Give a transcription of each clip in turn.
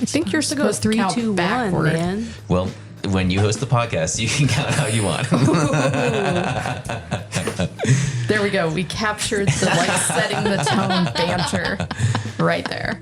I think you're supposed to count 3, 2, 1, backward. Man. Well, when you host the podcast, you can count how you want. There we go. We captured the setting the tone banter right there.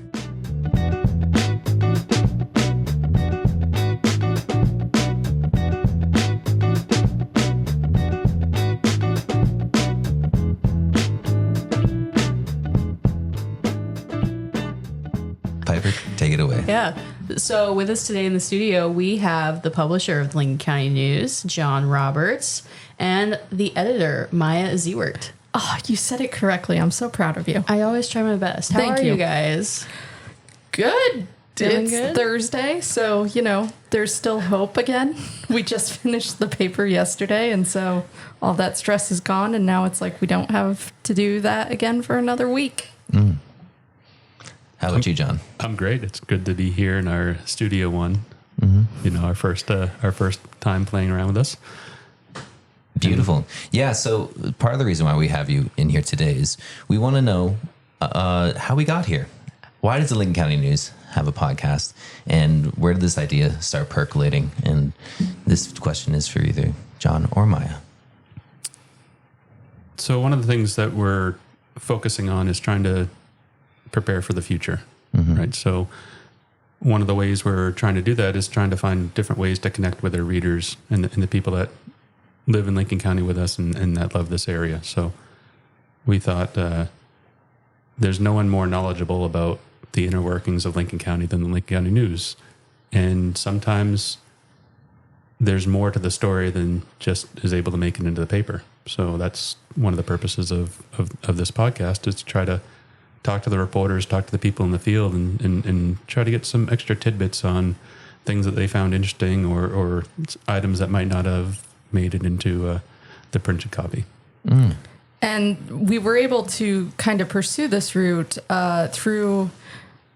Piper, take it away. Yeah. So with us today in the studio, we have the publisher of the Lincoln County News, John Roberts, and the editor, Maia Zewert. Oh, you said it correctly. I'm so proud of you. I always try my best. How are you guys? Good. It's good? Thursday, so, there's still hope again. We just finished the paper yesterday, and so all that stress is gone, and now it's like we don't have to do that again for another week. Mm. How about you, John? I'm great. It's good to be here in our Studio One. Mm-hmm. Our first time playing around with us. Beautiful. Yeah, so part of the reason why we have you in here today is we want to know how we got here. Why does the Lincoln County News have a podcast? And where did this idea start percolating? And this question is for either John or Maia. So one of the things that we're focusing on is trying to prepare for the future, right? So one of the ways we're trying to do that is trying to find different ways to connect with our readers and the people that live in Lincoln County with us and that love this area. So we thought there's no one more knowledgeable about the inner workings of Lincoln County than the Lincoln County News. And sometimes there's more to the story than just is able to make it into the paper. So that's one of the purposes of this podcast, is to try to talk to the reporters, talk to the people in the field, and try to get some extra tidbits on things that they found interesting or items that might not have made it into the printed copy. Mm. And we were able to kind of pursue this route through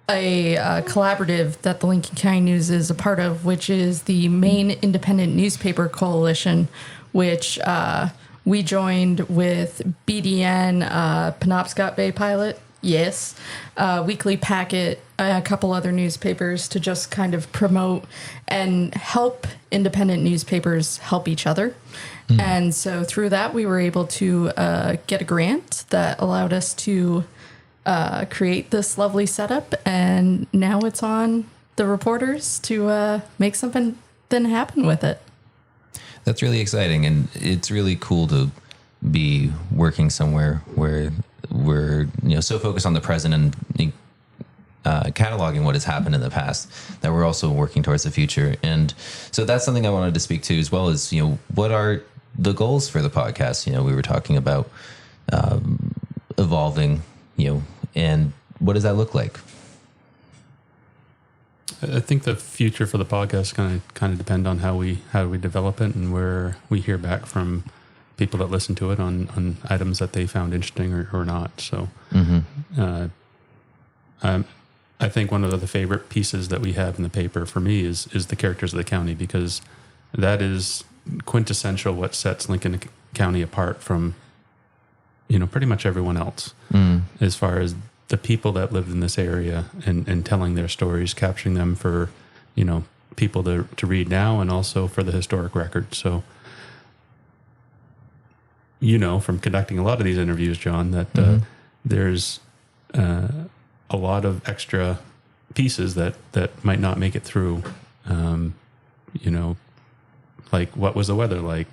a collaborative that the Lincoln County News is a part of, which is the Maine Independent Newspaper Coalition, which we joined with BDN, Penobscot Bay Pilot, yes, Weekly Packet, a couple other newspapers to just kind of promote and help independent newspapers help each other. Mm. And so through that, we were able to get a grant that allowed us to create this lovely setup. And now it's on the reporters to make something then happen with it. That's really exciting. And it's really cool to be working somewhere where we're so focused on the present and cataloging what has happened in the past that we're also working towards the future. And so that's something I wanted to speak to, as well as what are the goals for the podcast. We were talking about evolving, and what does that look like? I think the future for the podcast kind of depend on how we develop it and where we hear back from people that listen to it on items that they found interesting or not. So I think one of the favorite pieces that we have in the paper for me is the characters of the county, because that is quintessential what sets Lincoln County apart from pretty much everyone else, as far as the people that lived in this area and telling their stories, capturing them for people to read now and also for the historic record. So from conducting a lot of these interviews, John, that there's a lot of extra pieces that might not make it through. Like what was the weather like?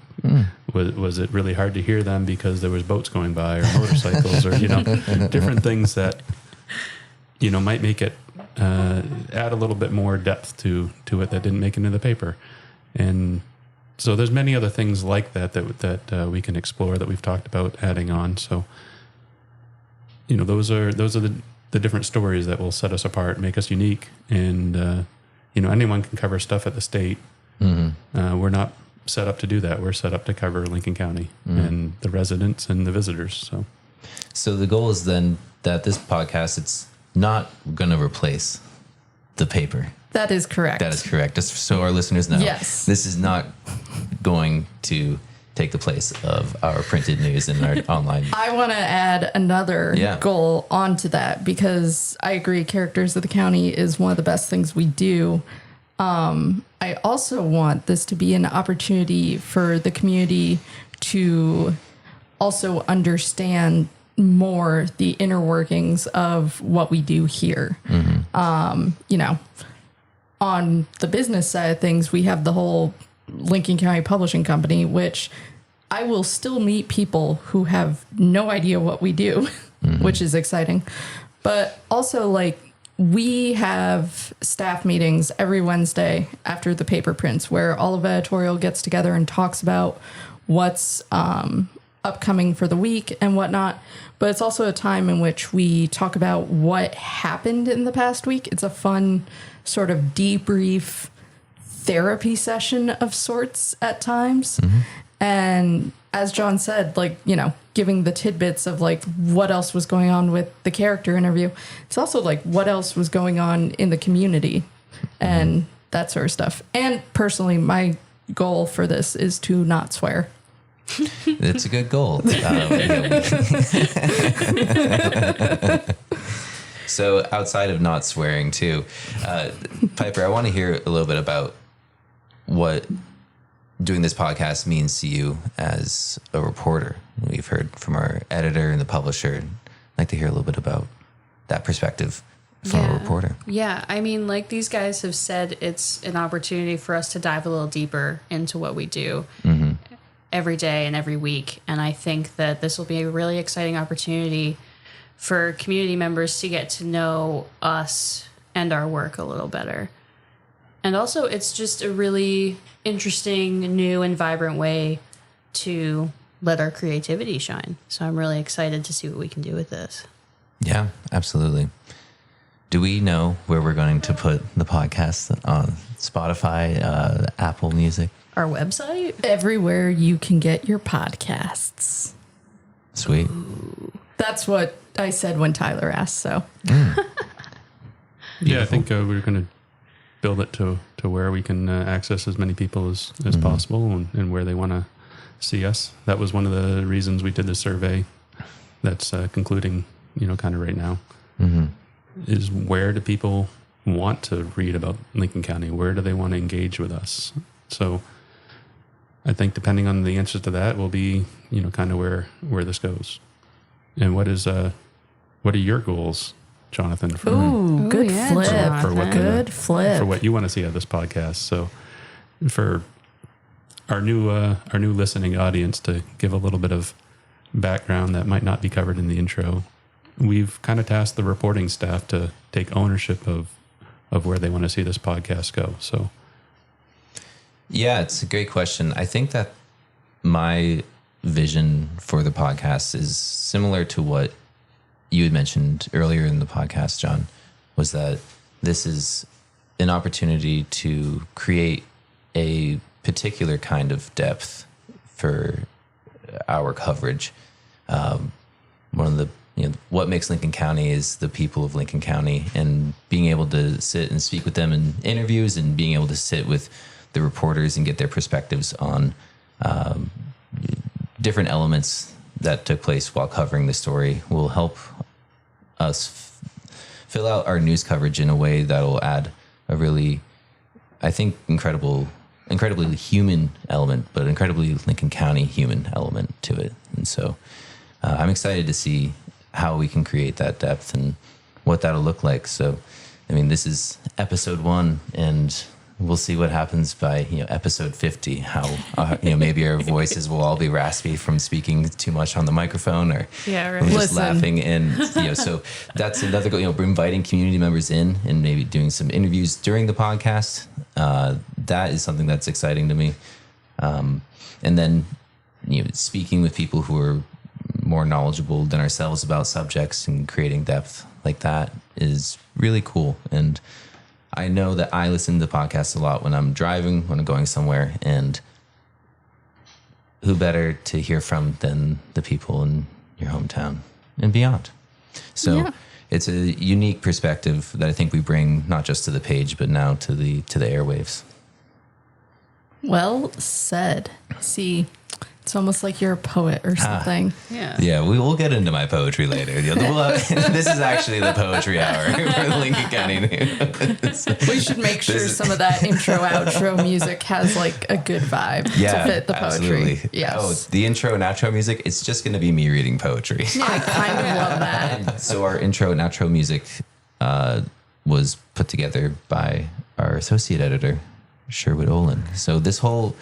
Was it really hard to hear them because there was boats going by or motorcycles or different things that might make it add a little bit more depth to it that didn't make it into the paper. And so there's many other things like that we can explore that we've talked about adding on. So those are the different stories that will set us apart, make us unique. And anyone can cover stuff at the state. Mm-hmm. We're not set up to do that. We're set up to cover Lincoln County and the residents and the visitors. So the goal is then that this podcast, it's not going to replace the paper. That is correct. That is correct. Just so our listeners know, yes, this is not going to take the place of our printed news and our online. I want to add another goal onto that because I agree characters of the county is one of the best things we do. I also want this to be an opportunity for the community to also understand more the inner workings of what we do here. You know, on the business side of things, we have the whole Lincoln County Publishing Company, which I will still meet people who have no idea what we do, which is exciting. But also, like, we have staff meetings every Wednesday after the paper prints where all of editorial gets together and talks about what's upcoming for the week and whatnot. But it's also a time in which we talk about what happened in the past week. It's a fun sort of debrief therapy session of sorts at times. And as John said, like, you know, giving the tidbits of like what else was going on with the character interview. It's also like what else was going on in the community and that sort of stuff. And personally, my goal for this is to not swear. It's a good goal. So outside of not swearing too, Piper, I want to hear a little bit about what doing this podcast means to you as a reporter. We've heard from our editor and the publisher. I'd like to hear a little bit about that perspective from a reporter. Yeah, I mean, like these guys have said, it's an opportunity for us to dive a little deeper into what we do every day and every week. And I think that this will be a really exciting opportunity for community members to get to know us and our work a little better. And also, it's just a really interesting, new, and vibrant way to let our creativity shine. So I'm really excited to see what we can do with this. Yeah, absolutely. Do we know where we're going to put the podcast on Spotify, Apple Music? Our website? Everywhere you can get your podcasts. Sweet. That's what I said when Tyler asked, so. Yeah, I think we're going to build it to where we can access as many people as possible and where they want to see us. That was one of the reasons we did the survey that's concluding, you know, kind of right now, is where do people want to read about Lincoln County? Where do they want to engage with us? So I think depending on the answer to that will be, you know, kind of where this goes. And what are your goals, Johnathan? Good yeah, flip. Johnathan. For what you want to see out of this podcast. So for our new listening audience, to give a little bit of background that might not be covered in the intro, we've kind of tasked the reporting staff to take ownership of where they want to see this podcast go. So yeah, it's a great question. I think that my vision for the podcast is similar to what you had mentioned earlier in the podcast, John, was that this is an opportunity to create a particular kind of depth for our coverage. One of the, you know, what makes Lincoln County is the people of Lincoln County, and being able to sit and speak with them in interviews and being able to sit with the reporters and get their perspectives on different elements that took place while covering the story will help us fill out our news coverage in a way that will add a really, I think, incredibly human element, but incredibly Lincoln County human element to it. And so I'm excited to see how we can create that depth and what that'll look like. So, I mean, this is episode 1, and we'll see what happens by, you know, episode 50, how, you know, maybe our voices will all be raspy from speaking too much on the microphone, or Yeah, right. we're just Listen. laughing. And, you know, so that's another goal, you know, inviting community members in and maybe doing some interviews during the podcast. That is something that's exciting to me. And then, you know, speaking with people who are more knowledgeable than ourselves about subjects and creating depth like that is really cool. And I know that I listen to podcasts a lot when I'm driving, when I'm going somewhere, and who better to hear from than the people in your hometown and beyond. So it's a unique perspective that I think we bring not just to the page, but now to the airwaves. Well said. See, It's almost like you're a poet or something. Yeah, we will get into my poetry later. This is actually the poetry hour for Lincoln County News. We should make sure some of that intro, outro music has like a good vibe to fit the poetry. Absolutely. Yes. Oh, the intro and outro music, it's just going to be me reading poetry. I kind of love that. So our intro and outro music was put together by our associate editor, Sherwood Olin. So this whole...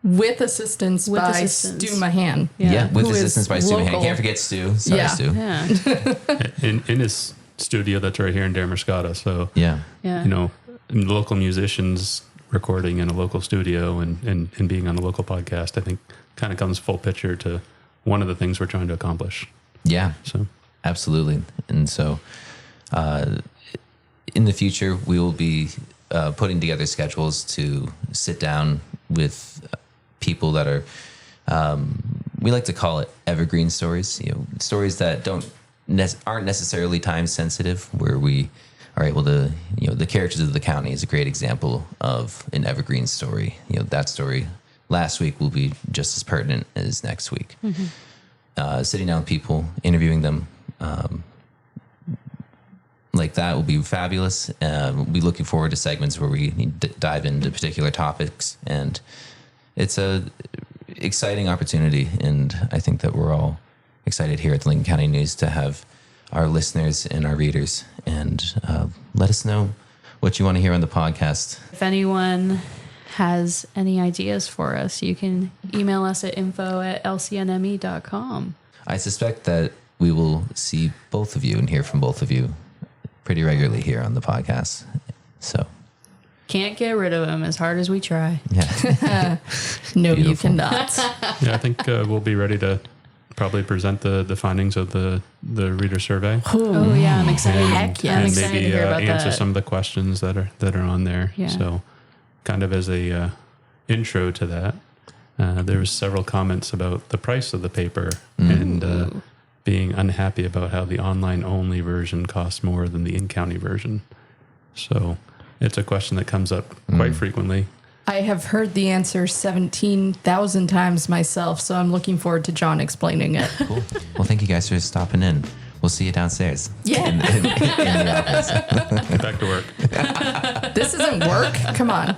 With assistance by Stu Mahan. Yeah, with Who assistance is by Stu Mahan. local. Can't forget Stu. Sorry, Stu. Yeah. in his studio that's right here in Damascata. So, Yeah. you know, local musicians recording in a local studio and being on a local podcast, I think kind of comes full picture to one of the things we're trying to accomplish. Yeah, So, absolutely. And so in the future, we will be putting together schedules to sit down with people that are, we like to call it evergreen stories, stories that aren't necessarily time sensitive, where we are able to, the characters of the county is a great example of an evergreen story. That story last week will be just as pertinent as next week. Sitting down with people, interviewing them, like that will be fabulous. We'll be looking forward to segments where we dive into particular topics, and it's a exciting opportunity. And I think that we're all excited here at the Lincoln County News to have our listeners and our readers, and let us know what you want to hear on the podcast. If anyone has any ideas for us, you can email us at info@lcnme.com. I suspect that we will see both of you and hear from both of you pretty regularly here on the podcast. So Can't get rid of them as hard as we try. yeah. No, you Beautiful. cannot. yeah, I think we'll be ready to probably present the findings of the reader survey. Oh yeah, I'm excited. Heck yeah. I'm And excited maybe to hear about answer that. some of the questions that are on there. Yeah. So, kind of as a intro to that, there was several comments about the price of the paper and being unhappy about how the online only version costs more than the in-county version. So, it's a question that comes up quite frequently. I have heard the answer 17,000 times myself, so I'm looking forward to John explaining it. Cool. Well, thank you guys for stopping in. We'll see you downstairs. Yeah. In the office. Get back to work. This isn't work. Come on.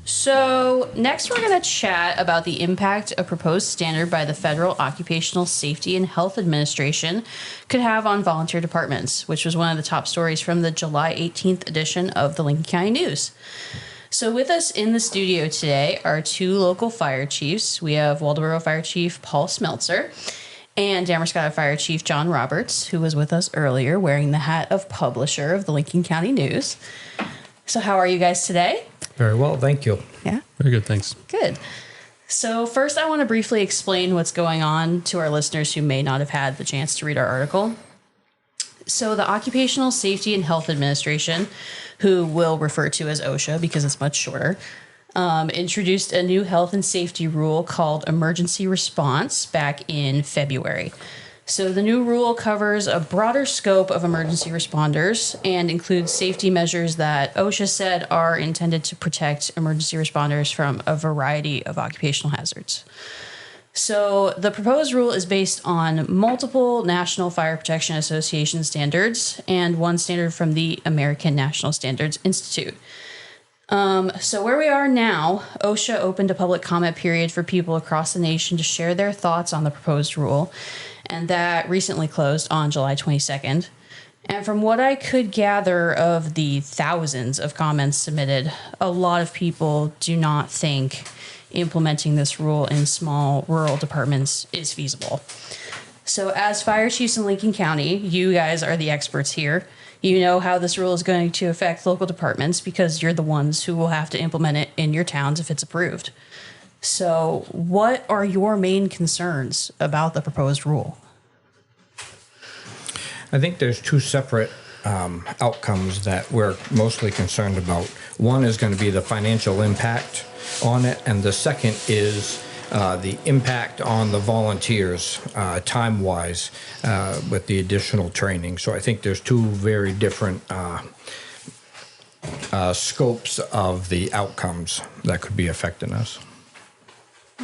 So next we're going to chat about the impact a proposed standard by the Federal Occupational Safety and Health Administration could have on volunteer departments, which was one of the top stories from the July 18th edition of the Lincoln County News. So with us in the studio today are two local fire chiefs. We have Waldoboro Fire Chief Paul Smeltzer and Damascata Fire Chief John Roberts, who was with us earlier wearing the hat of publisher of the Lincoln County News. So how are you guys today? Very well, thank you. Yeah. Very good, thanks. Good. So first, I want to briefly explain what's going on to our listeners who may not have had the chance to read our article. So the Occupational Safety and Health Administration, who we'll refer to as OSHA because it's much shorter, introduced a new health and safety rule called Emergency Response back in February. So the new rule covers a broader scope of emergency responders and includes safety measures that OSHA said are intended to protect emergency responders from a variety of occupational hazards. So the proposed rule is based on multiple National Fire Protection Association standards and one standard from the American National Standards Institute. So where we are now, OSHA opened a public comment period for people across the nation to share their thoughts on the proposed rule, and that recently closed on July 22nd. And from what I could gather of the thousands of comments submitted, a lot of people do not think implementing this rule in small rural departments is feasible. So as fire chiefs in Lincoln County, you guys are the experts here. You know how this rule is going to affect local departments because you're the ones who will have to implement it in your towns if it's approved. So what are your main concerns about the proposed rule? I think there's two separate outcomes that we're mostly concerned about. One is going to be the financial impact on it, and the second is the impact on the volunteers time-wise with the additional training. So I think there's two very different scopes of the outcomes that could be affecting us.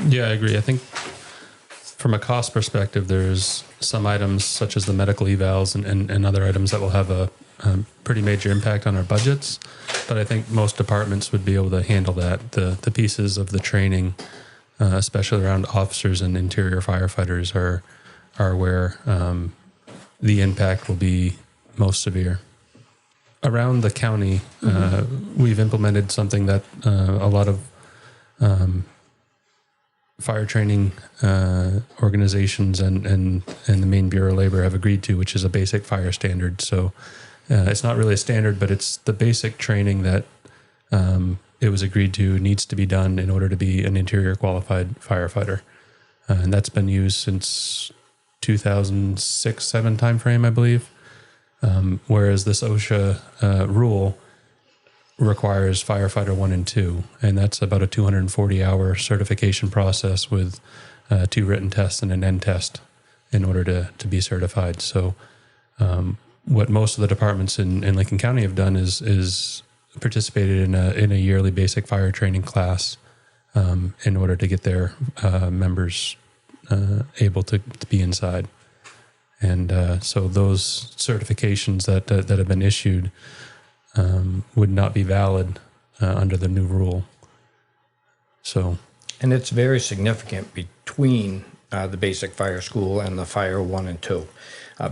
Yeah, I agree. I think from a cost perspective, there's some items such as the medical evals and other items that will have a pretty major impact on our budgets. But I think most departments would be able to handle that. The pieces of the training, especially around officers and interior firefighters, are where the impact will be most severe. Around the county, we've implemented something that a lot of fire training organizations and the Maine Bureau of Labor have agreed to, which is a basic fire standard. So it's not really a standard, but it's the basic training that it was agreed to needs to be done in order to be an interior qualified firefighter. And that's been used since 2006-07 timeframe, I believe. Whereas this OSHA rule requires firefighter 1 and 2, and that's about a 240-hour certification process with 2 written tests and an end test in order to be certified. So what most of the departments in Lincoln County have done is participated in a yearly basic fire training class in order to get their members able to be inside. And so those certifications that have been issued would not be valid under the new rule. So, and it's very significant between the basic fire school and the fire 1 and 2.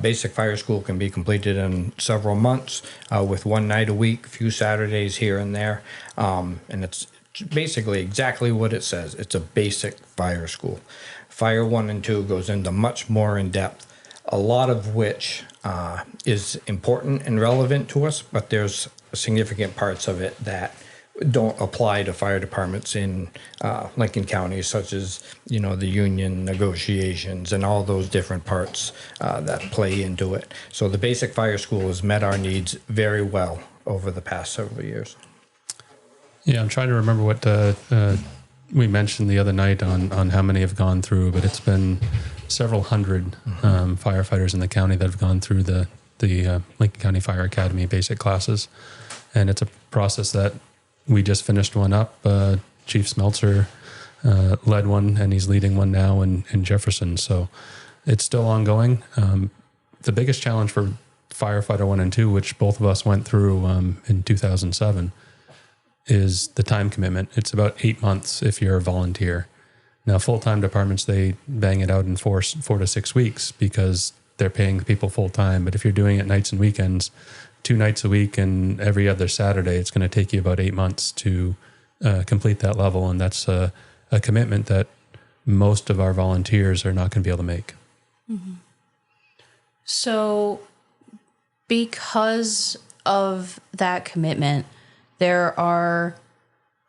Basic fire school can be completed in several months with 1 night a week, a few Saturdays here and there. And it's basically exactly what it says. It's a basic fire school. Fire 1 and 2 goes into much more in depth, a lot of which is important and relevant to us, but there's significant parts of it that don't apply to fire departments in Lincoln County, such as, the union negotiations and all those different parts that play into it. So the basic fire school has met our needs very well over the past several years. yeah, I'm trying to remember what we mentioned the other night on how many have gone through, but it's been several hundred firefighters in the county that have gone through the Lincoln County Fire Academy basic classes. And it's a process that we just finished one up. Chief Smeltzer led one, and he's leading one now in Jefferson. So it's still ongoing. The biggest challenge for firefighter 1 and 2, which both of us went through in 2007, is the time commitment. It's about 8 months if you're a volunteer. Now, full-time departments, they bang it out in 4 to 6 weeks because they're paying the people full-time. But if you're doing it nights and weekends, 2 nights a week and every other Saturday, it's going to take you about 8 months to complete that level. And that's a commitment that most of our volunteers are not going to be able to make. Mm-hmm. So because of that commitment, there are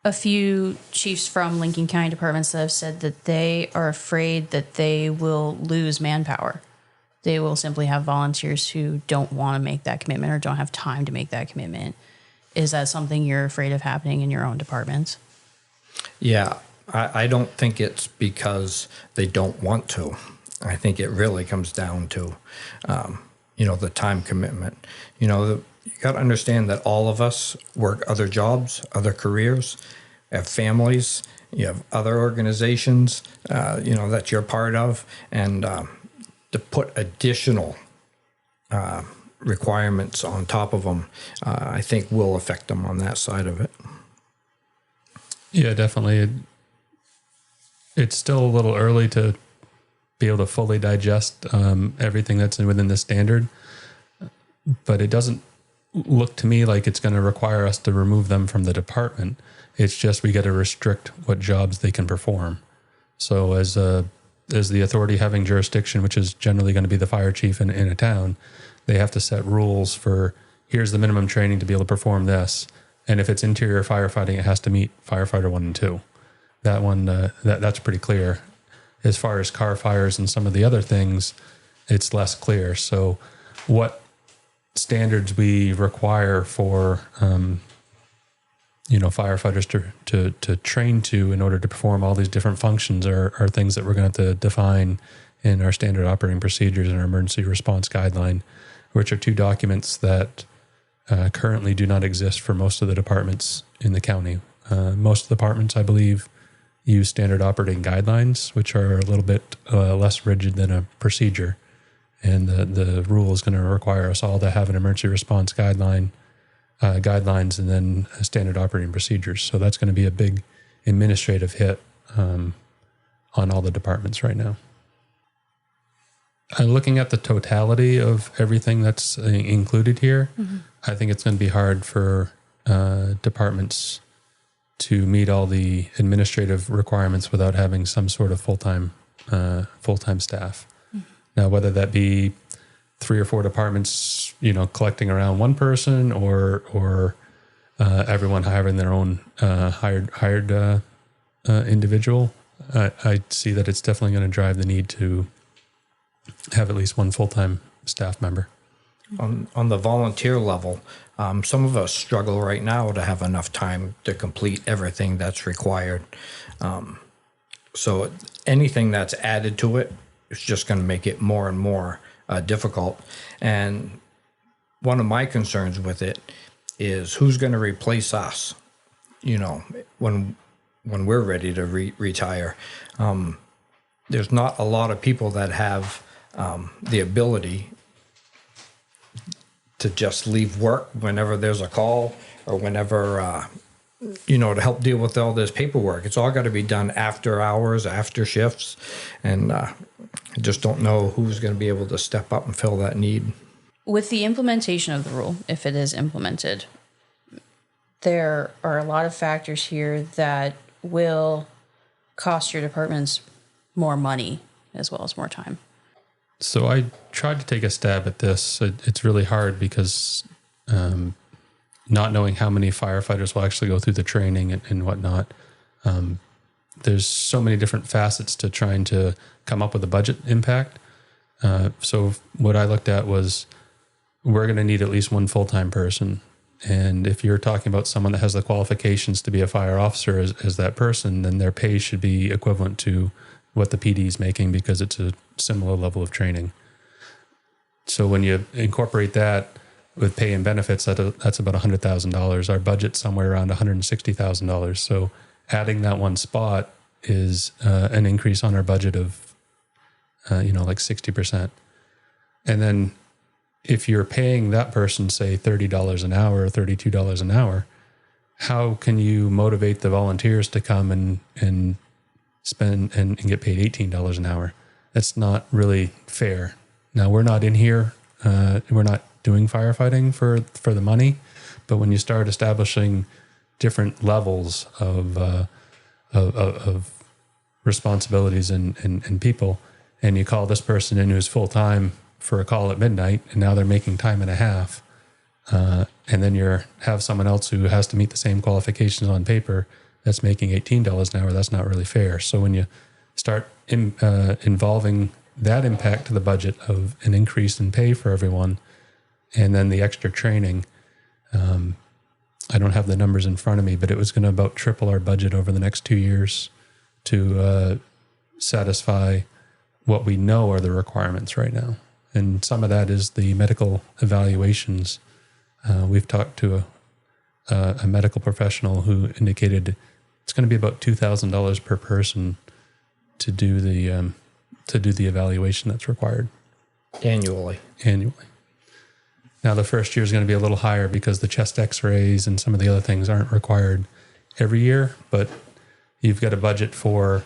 a few chiefs from Lincoln County departments that have said that they are afraid that they will lose manpower. They will simply have volunteers who don't want to make that commitment or don't have time to make that commitment. Is that something you're afraid of happening in your own departments? Yeah, I don't think it's because they don't want to. I think it really comes down to, the time commitment. You got to understand that all of us work other jobs, other careers, have families, you have other organizations, that you're part of, and to put additional requirements on top of them, I think will affect them on that side of it. Yeah, definitely. It's still a little early to be able to fully digest everything that's within the standard, but it doesn't look to me like it's going to require us to remove them from the department. It's just we got to restrict what jobs they can perform. So as the authority having jurisdiction, which is generally going to be the fire chief in a town, they have to set rules for here's the minimum training to be able to perform this. And if it's interior firefighting, it has to meet firefighter 1 and 2. That one, that's pretty clear. As far as car fires and some of the other things, it's less clear. So what standards we require for firefighters to train to in order to perform all these different functions are things that we're going to have to define in our standard operating procedures and our emergency response guideline, which are 2 documents that currently do not exist for most of the departments in the county. Most of the departments, I believe, use standard operating guidelines, which are a little bit less rigid than a procedure. And the rule is going to require us all to have an emergency response guidelines, and then standard operating procedures. So that's going to be a big administrative hit on all the departments right now. Looking at the totality of everything that's included here, I think it's going to be hard for departments to meet all the administrative requirements without having some sort of full-time staff. Now, whether that be 3 or 4 departments, collecting around one person, or everyone having their own hired individual, I see that it's definitely going to drive the need to have at least one full-time staff member. On the volunteer level, some of us struggle right now to have enough time to complete everything that's required. So anything that's added to it is just going to make it more and more difficult. And one of my concerns with it is who's going to replace us, when we're ready to retire. There's not a lot of people that have the ability to just leave work whenever there's a call or whenever, to help deal with all this paperwork. It's all got to be done after hours, after shifts. And I just don't know who's going to be able to step up and fill that need. With the implementation of the rule, if it is implemented, there are a lot of factors here that will cost your departments more money as well as more time. So I tried to take a stab at this. It's really hard because not knowing how many firefighters will actually go through the training and whatnot. There's so many different facets to trying to come up with a budget impact. So what I looked at was we're going to need at least one full-time person. And if you're talking about someone that has the qualifications to be a fire officer as that person, then their pay should be equivalent to what the PD is making because it's a similar level of training. So when you incorporate that with pay and benefits, that's about $100,000. Our budget's somewhere around $160,000. So adding that one spot is an increase on our budget of, like 60%. And then if you're paying that person, say, $30 an hour or $32 an hour, how can you motivate the volunteers to come and spend and get paid $18 an hour? That's not really fair. Now, we're not in here. We're not doing firefighting for the money. But when you start establishing different levels of responsibilities and people, and you call this person in who's full-time for a call at midnight, and now they're making time and a half, and then have someone else who has to meet the same qualifications on paper that's making $18 an hour, that's not really fair. So when you start involving that impact to the budget of an increase in pay for everyone, and then the extra training, I don't have the numbers in front of me, but it was going to about triple our budget over the next 2 years to satisfy what we know are the requirements right now. And some of that is the medical evaluations. We've talked to a medical professional who indicated it's going to be about $2,000 per person to do the evaluation that's required Annually. Now, the first year is going to be a little higher because the chest x-rays and some of the other things aren't required every year, but you've got a budget for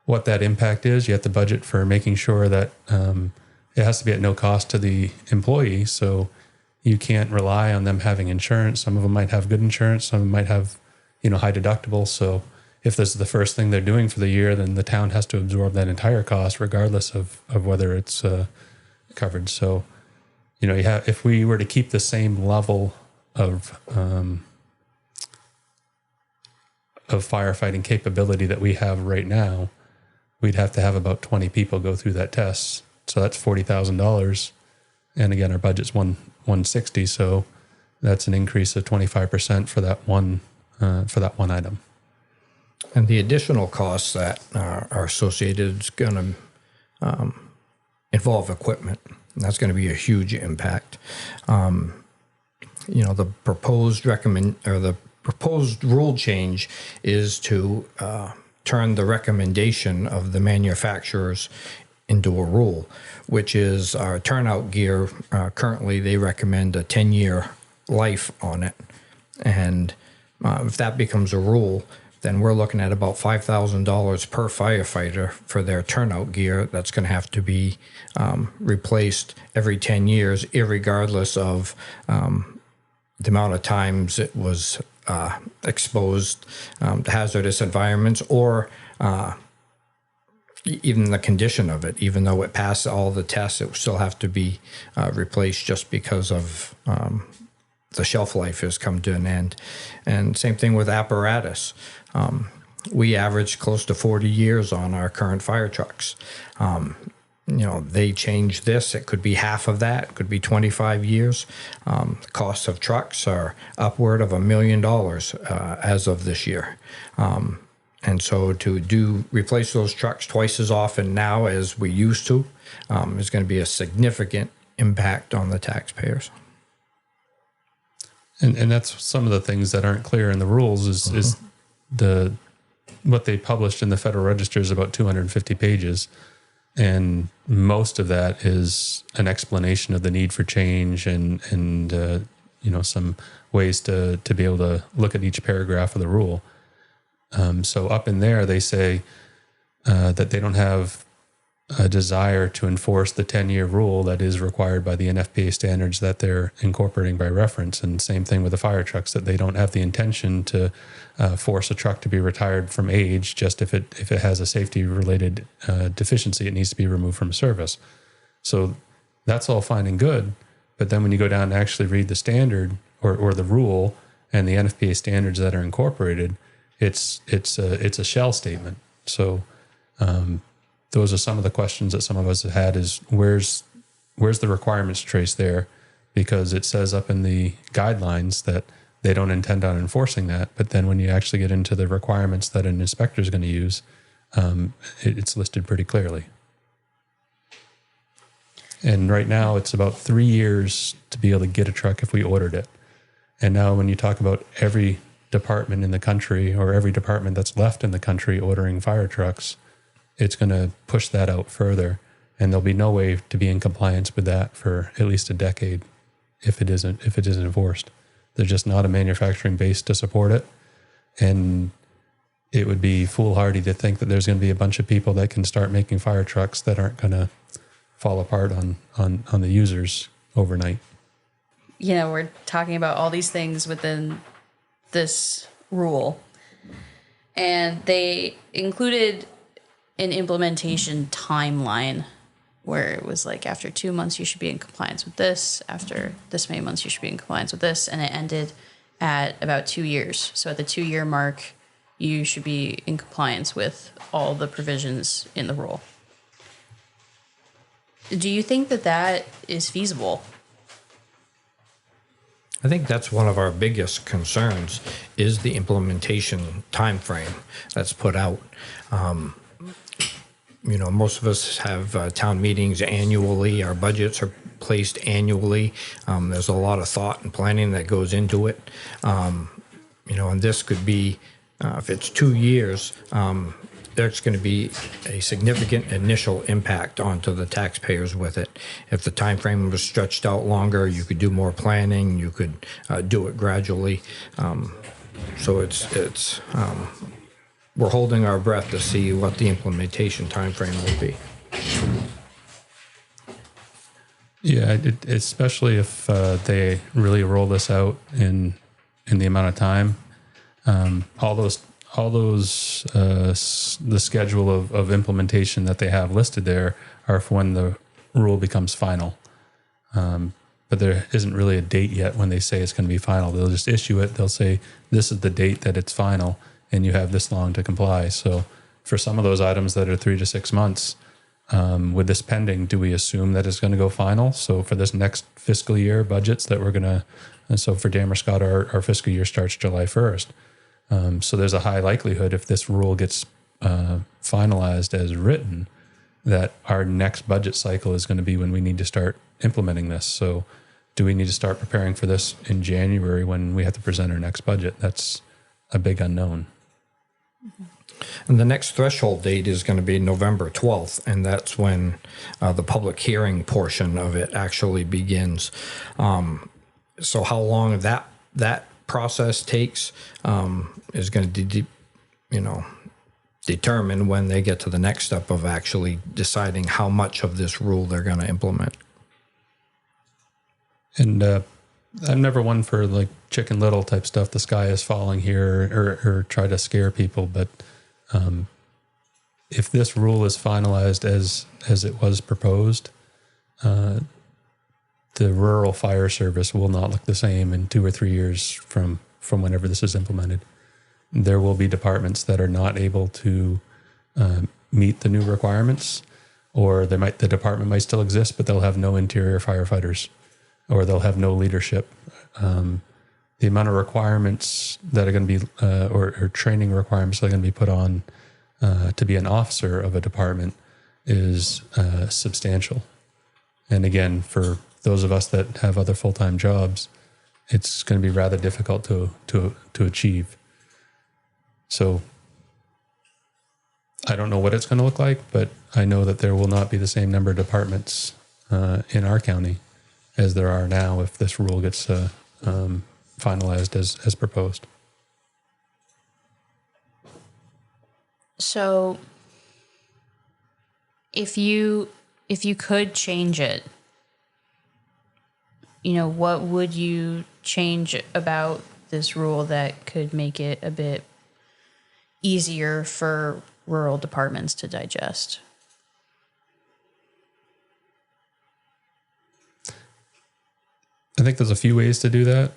what that impact is. You have to budget for making sure that it has to be at no cost to the employee, so you can't rely on them having insurance. Some of them might have good insurance. Some of them might have, high deductibles. So if this is the first thing they're doing for the year, then the town has to absorb that entire cost regardless of whether it's covered. So, if we were to keep the same level of firefighting capability that we have right now, we'd have to have about 20 people go through that test. So that's $40,000. And again, our budget's 160. So that's an increase of 25% for that one item. And the additional costs that are associated is going to involve equipment. And that's going to be a huge impact. The proposed rule change is to turn the recommendation of the manufacturers into a rule, which is our turnout gear. Currently, they recommend a 10-year life on it. And if that becomes a rule, then we're looking at about $5,000 per firefighter for their turnout gear that's going to have to be replaced every 10 years, irregardless of the amount of times it was exposed to hazardous environments, or even the condition of it. Even though it passed all the tests, it would still have to be replaced just because of the shelf life has come to an end. And same thing with apparatus. We average close to 40 years on our current fire trucks. They change this. It could be half of that. It could be 25 years. The costs of trucks are upward of $1 million as of this year. And so to replace those trucks twice as often now as we used to is going to be a significant impact on the taxpayers. And that's some of the things that aren't clear in the rules is what they published in the Federal Register is about 250 pages. And most of that is an explanation of the need for change and some ways to be able to look at each paragraph of the rule. So up in there, they say that they don't have a desire to enforce the 10-year rule that is required by the NFPA standards that they're incorporating by reference. And same thing with the fire trucks, that they don't have the intention to force a truck to be retired from age just if it has a safety-related deficiency, it needs to be removed from service. So that's all fine and good. But then when you go down and actually read the standard or the rule and the NFPA standards that are incorporated, it's a shell statement. So those are some of the questions that some of us have had is where's the requirements trace there? Because it says up in the guidelines that they don't intend on enforcing that. But then when you actually get into the requirements that an inspector is going to use, it's listed pretty clearly. And right now it's about 3 years to be able to get a truck if we ordered it. And now when you talk about every department in the country or every department that's left in the country ordering fire trucks, it's going to push that out further, and there'll be no way to be in compliance with that for at least a decade if it isn't enforced. There's just not a manufacturing base to support it, and it would be foolhardy to think that there's going to be a bunch of people that can start making fire trucks that aren't going to fall apart on the users overnight. We're talking about all these things within this rule, and they included an implementation timeline where it was like after 2 months you should be in compliance with this, after this many months you should be in compliance with this, and it ended at about 2 years. So at the 2-year mark you should be in compliance with all the provisions in the rule. Do you think that is feasible? I think that's one of our biggest concerns is the implementation time frame that's put out. Most of us have town meetings annually. Our budgets are placed annually. There's a lot of thought and planning that goes into it. And this could be, if it's 2 years, there's going to be a significant initial impact onto the taxpayers with it. If the time frame was stretched out longer, you could do more planning. You could do it gradually. So it's we're holding our breath to see what the implementation time frame will be. Yeah, especially if they really roll this out in the amount of time. The schedule of implementation that they have listed there are for when the rule becomes final. But there isn't really a date yet when they say it's going to be final. They'll just issue it. They'll say, this is the date that it's final, and you have this long to comply. So for some of those items that are 3 to 6 months, With this pending, do we assume that it's going to go final? So for this next fiscal year budgets that we're going to, so for Damerscott, our fiscal year starts July 1st. So there's a high likelihood if this rule gets finalized as written, that our next budget cycle is going to be when we need to start implementing this. So do we need to start preparing for this in January when we have to present our next budget? That's a big unknown. And the next threshold date is going to be November 12th, and that's when the public hearing portion of it actually begins. So how long that process takes is going to, determine when they get to the next step of actually deciding how much of this rule they're going to implement. And I'm never one for like Chicken Little type stuff. The sky is falling here, or try to scare people. But if this rule is finalized as it was proposed, the rural fire service will not look the same in 2 or 3 years from whenever this is implemented. There will be departments that are not able to meet the new requirements, or the department might still exist, but they'll have no interior firefighters, or they'll have no leadership. The amount of requirements that are going to be, or training requirements that are going to be put on to be an officer of a department is substantial. And again, for those of us that have other full-time jobs, it's going to be rather difficult to achieve. So I don't know what it's going to look like, but I know that there will not be the same number of departments in our county as there are now if this rule gets finalized as proposed. So if you could change it, what would you change about this rule that could make it a bit easier for rural departments to digest? I think there's a few ways to do that.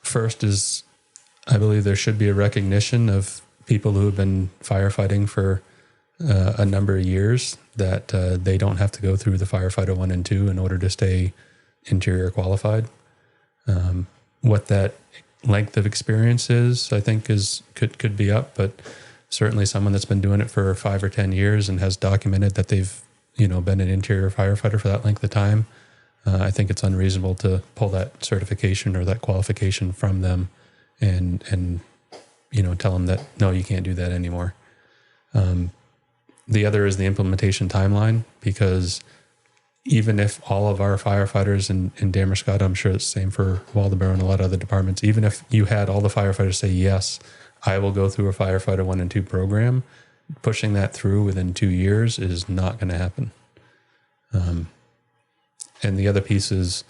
First is, I believe there should be a recognition of people who have been firefighting for a number of years, that they don't have to go through the firefighter 1 and 2 in order to stay interior qualified. What that length of experience is, I think could be up, but certainly someone that's been doing it for 5 or 10 years and has documented that they've been an interior firefighter for that length of time, I think it's unreasonable to pull that certification or that qualification from them and tell them that no, you can't do that anymore. The other is the implementation timeline, because even if all of our firefighters in Damerscott, I'm sure it's the same for Waldoboro and a lot of other departments, even if you had all the firefighters say, yes, I will go through a firefighter 1 and 2 program, pushing that through within 2 years is not going to happen. And the other piece is,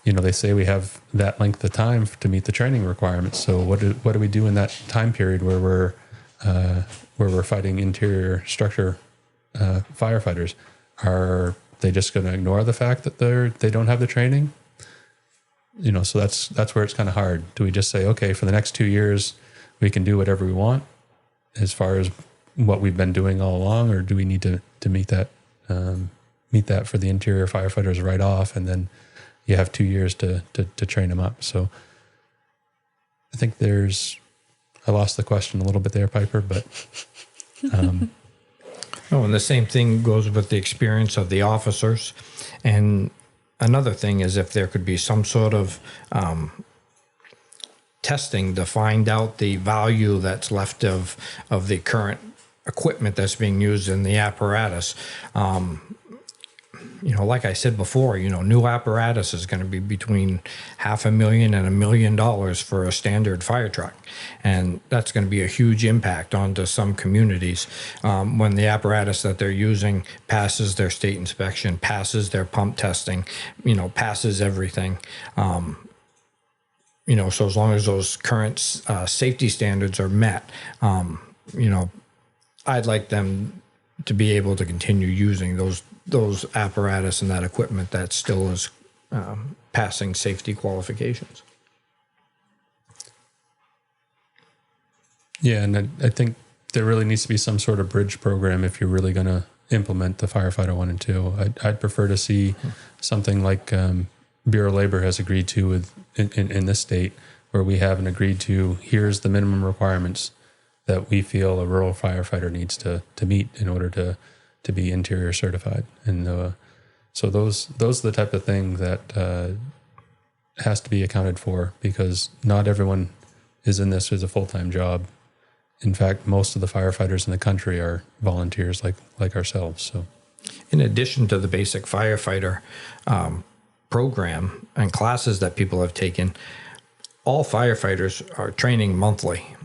they say we have that length of time to meet the training requirements. So what do we do in that time period where we're fighting interior structure firefighters? Are they just going to ignore the fact that they don't have the training? So that's where it's kind of hard. Do we just say, okay, for the next 2 years, we can do whatever we want as far as what we've been doing all along, or do we need to meet that for the interior firefighters right off, and then you have 2 years to train them up? So I think I lost the question a little bit there, Piper, but. And the same thing goes with the experience of the officers. And another thing is if there could be some sort of testing to find out the value that's left of the current equipment that's being used in the apparatus. Like I said before, new apparatus is going to be between $500,000 and $1 million for a standard fire truck. And that's going to be a huge impact onto some communities when the apparatus that they're using passes their state inspection, passes their pump testing, passes everything. So as long as those current safety standards are met, I'd like them to be able to continue using those apparatus and that equipment that still is passing safety qualifications. Yeah, and I think there really needs to be some sort of bridge program if you're really going to implement the firefighter 1 and 2. I'd prefer to see something like Bureau of Labor has agreed to with in this state, where we haven't agreed to, here's the minimum requirements that we feel a rural firefighter needs to meet in order to be interior certified. And so those are the type of thing that has to be accounted for, because not everyone is in this as a full-time job. In fact, most of the firefighters in the country are volunteers like ourselves. So, in addition to the basic firefighter program and classes that people have taken, all firefighters are training monthly.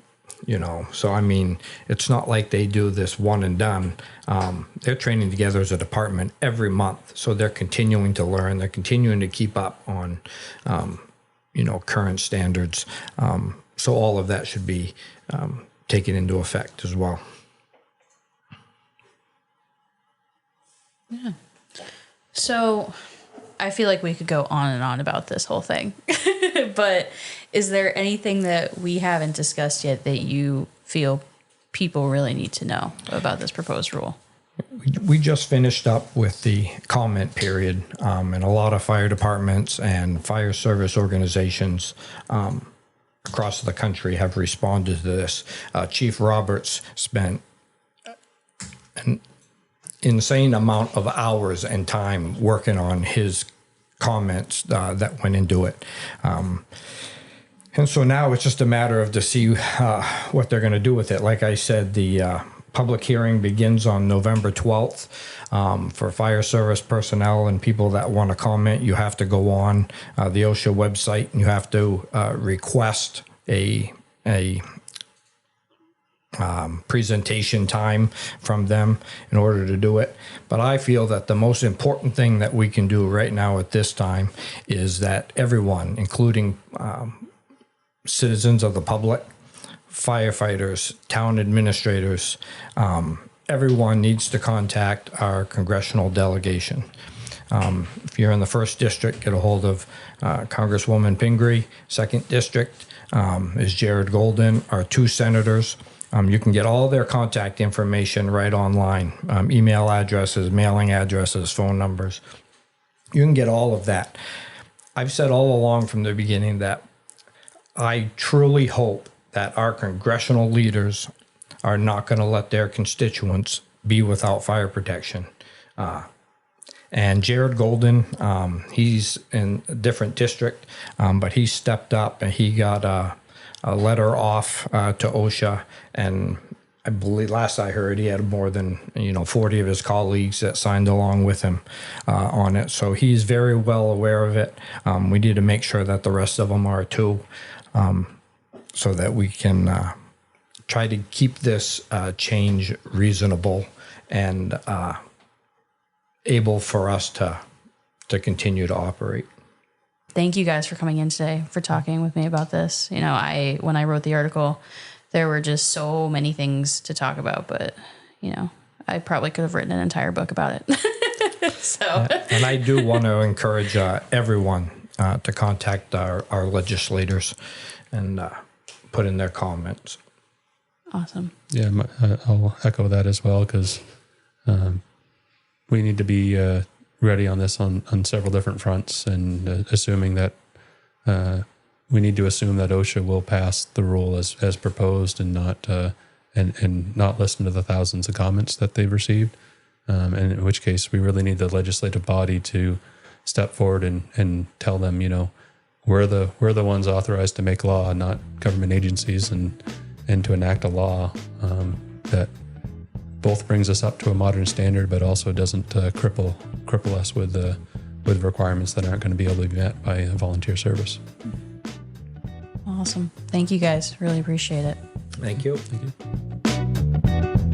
So I mean, it's not like they do this one and done. They're training together as a department every month, so they're continuing to learn. They're continuing to keep up on, current standards. So all of that should be taken into effect as well. Yeah. So I feel like we could go on and on about this whole thing, but is there anything that we haven't discussed yet that you feel people really need to know about this proposed rule? We just finished up with the comment period, and a lot of fire departments and fire service organizations across the country have responded to this. Chief Roberts spent an insane amount of hours and time working on his comments that went into it. And so now it's just a matter of to see what they're going to do with it. Like I said, the public hearing begins on November 12th. For fire service personnel and people that want to comment, you have to go on the OSHA website and you have to request a presentation time from them in order to do it. But I feel that the most important thing that we can do right now at this time is that everyone, including citizens of the public, firefighters, town administrators, everyone needs to contact our congressional delegation. If you're in the 1st District, get a hold of Congresswoman Pingree. 2nd District is Jared Golden, our 2 senators. You can get all their contact information right online, email addresses, mailing addresses, phone numbers. You can get all of that. I've said all along from the beginning that I truly hope that our congressional leaders are not going to let their constituents be without fire protection. And Jared Golden, he's in a different district, but he stepped up and he got a letter off to OSHA. And I believe last I heard, he had more than 40 of his colleagues that signed along with him on it. So he's very well aware of it. We need to make sure that the rest of them are too, so that we can try to keep this change reasonable and able for us to continue to operate. Thank you guys for coming in today, for talking with me about this. When I wrote the article, there were just so many things to talk about, but I probably could have written an entire book about it. So, and I do want to encourage everyone to contact our legislators and put in their comments. Awesome. Yeah, I'll echo that as well, because we need to be ready on this on several different fronts, and assuming that we need to assume that OSHA will pass the rule as proposed, and not and not listen to the thousands of comments that they've received. And in which case, we really need the legislative body to step forward and tell them, we're the ones authorized to make law, not government agencies, and to enact a law that both brings us up to a modern standard, but also doesn't cripple us with requirements that aren't going to be able to be met by a volunteer service. Awesome. Thank you guys. Really appreciate it. Thank you. Thank you.